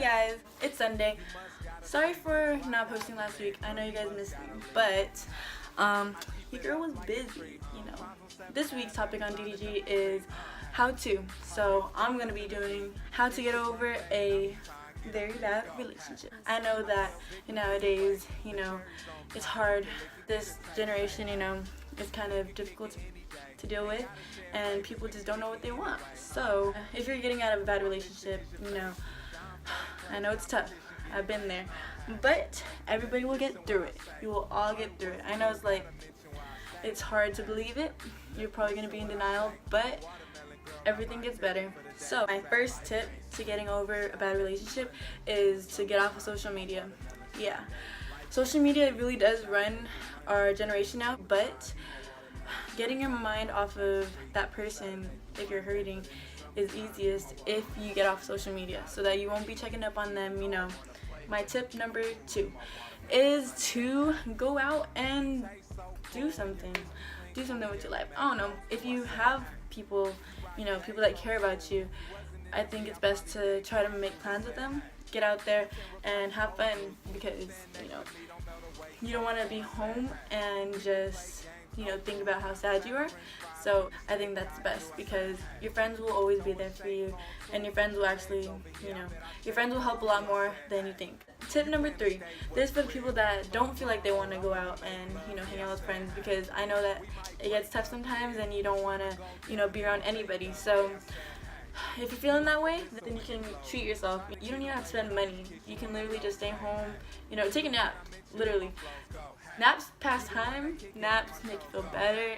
guys, it's Sunday. Sorry for not posting last week. I know you guys missed me, but your girl was busy, you know. This week's topic on DDG is how to. So I'm gonna be doing how to get over a very bad relationship. I know that nowadays, it's hard. This generation, it's kind of difficult to deal with, and people just don't know what they want. So if you're getting out of a bad relationship, I know it's tough. I've been there, but everybody will get through it. You will all get through it. I know it's hard to believe it. You're probably gonna be in denial, but everything gets better. So my first tip to getting over a bad relationship is to get off of social media. Yeah, social media really does run our generation now, but getting your mind off of that person, if you're hurting, is easiest if you get off social media so that you won't be checking up on them. My tip number 2 is to go out and do something with your life. I don't know, if you have people that care about you, I think it's best to try to make plans with them. Get out there and have fun, because you don't want to be home and just think about how sad you are. So I think that's best, because your friends will always be there for you, and your friends will actually, your friends will help a lot more than you think. Tip number 3, this is for the people that don't feel like they want to go out and hang out with friends, because I know that it gets tough sometimes and you don't want to be around anybody. So if you're feeling that way, then you can treat yourself. You don't even have to spend money. You can literally just stay home, take a nap, literally. Naps pass time. Naps make you feel better.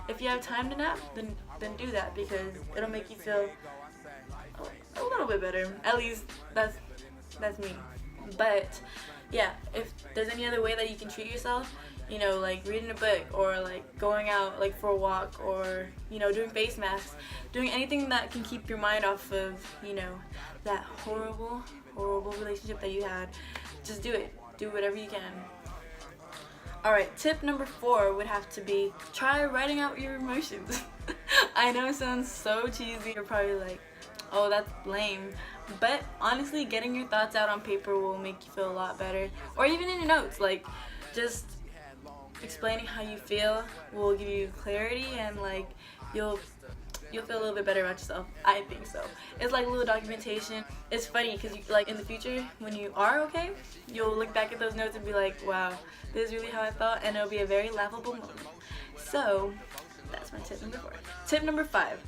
If you have time to nap, then do that, because it'll make you feel a little bit better. At least that's me. But yeah, if there's any other way that you can treat yourself, like reading a book, or like going out like for a walk, or doing face masks, doing anything that can keep your mind off of that horrible relationship that you had, just do it. Do whatever you can. Alright, tip number 4 would have to be try writing out your emotions. I know it sounds so cheesy. You're probably like, oh, that's lame. But honestly, getting your thoughts out on paper will make you feel a lot better. Or even in your notes, like just explaining how you feel will give you clarity, and like you'll feel a little bit better about yourself. I think so. It's like a little documentation. It's funny because like in the future, when you are okay, you'll look back at those notes and be like, wow, this is really how I felt, and it'll be a very laughable moment. So that's my tip number 4. Tip number 5,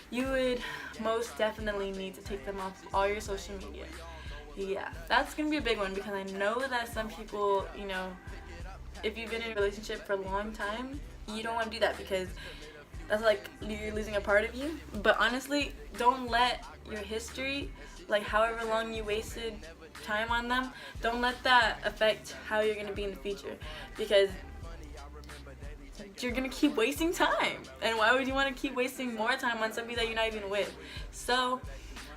you would most definitely need to take them off all your social media. Yeah, that's gonna be a big one, because I know that some people, if you've been in a relationship for a long time, you don't want to do that, because that's like you're losing a part of you. But honestly, don't let your history, like however long you wasted time on them, don't let that affect how you're going to be in the future, because you're going to keep wasting time. And why would you want to keep wasting more time on somebody that you're not even with? So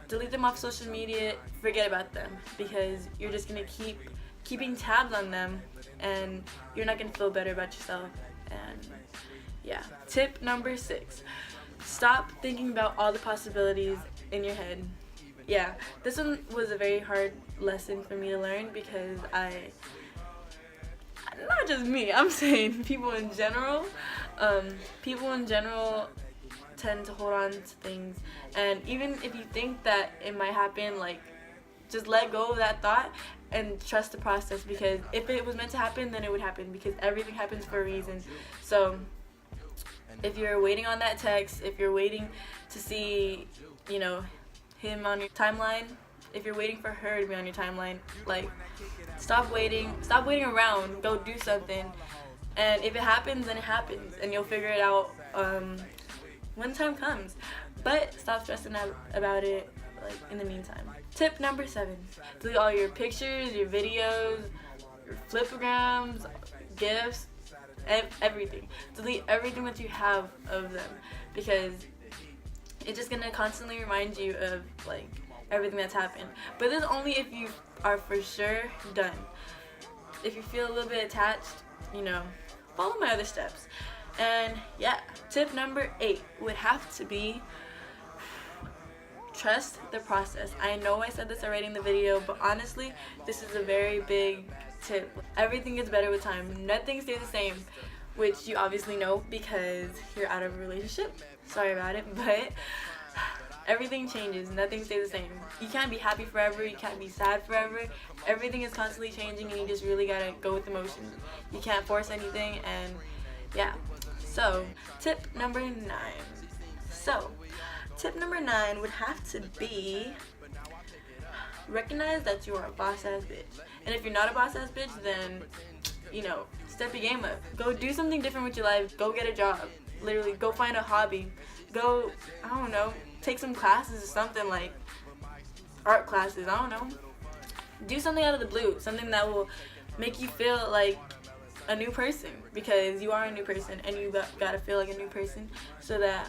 delete them off social media, forget about them, because you're just going to keep keeping tabs on them, and you're not going to feel better about yourself. And yeah. Tip number 6, stop thinking about all the possibilities in your head. Yeah, this one was a very hard lesson for me to learn, because not just me, I'm saying people in general tend to hold on to things, and even if you think that it might happen, like just let go of that thought and trust the process, because if it was meant to happen, then it would happen, because everything happens for a reason. So if you're waiting on that text, if you're waiting to see, him on your timeline, if you're waiting for her to be on your timeline, like, stop waiting around, go do something. And if it happens, then it happens, and you'll figure it out when time comes. But stop stressing out about it, like, in the meantime. Tip number 7, delete all your pictures, your videos, your flipograms, gifts, everything. Delete everything that you have of them, because it's just gonna constantly remind you of like everything that's happened. But this is only if you are for sure done. If you feel a little bit attached, follow my other steps. And yeah, tip number 8 would have to be trust the process. I know I said this already in the video, but honestly, this is a very big tip. Everything gets better with time. Nothing stays the same, which you obviously know because you're out of a relationship. Sorry about it, but everything changes. Nothing stays the same. You can't be happy forever. You can't be sad forever. Everything is constantly changing, and you just really gotta go with the motions. You can't force anything, and yeah. So, tip number 9. Tip number 9 would have to be recognize that you are a boss-ass bitch. And if you're not a boss-ass bitch, then, you know, step your game up. Go do something different with your life. Go get a job. Literally, go find a hobby. Go, I don't know, take some classes or something, like art classes, I don't know. Do something out of the blue. Something that will make you feel like a new person, because you are a new person, and you gotta feel like a new person so that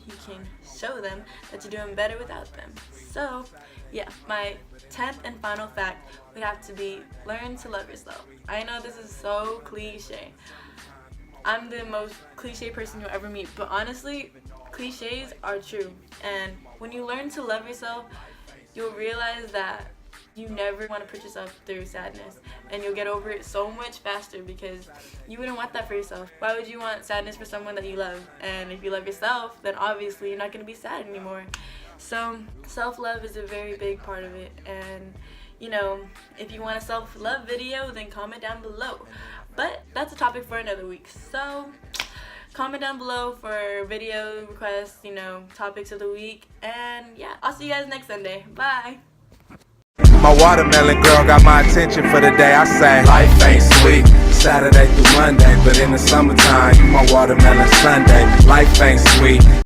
you can show them that you're doing better without them. So yeah, my 10th and final fact would have to be learn to love yourself. I know this is so cliche. I'm the most cliche person you'll ever meet, but honestly, cliches are true. And when you learn to love yourself, you'll realize that you never want to put yourself through sadness, and you'll get over it so much faster because you wouldn't want that for yourself. Why would you want sadness for someone that you love? And if you love yourself, then obviously you're not going to be sad anymore. So self-love is a very big part of it, and you know, if you want a self-love video, then comment down below. But that's a topic for another week. So comment down below for video requests, you know, topics of the week, and yeah, I'll see you guys next Sunday. Bye. My watermelon girl got my attention for the day. I say life ain't sweet Saturday through Monday, but in the summertime, my watermelon Sunday. Life ain't sweet.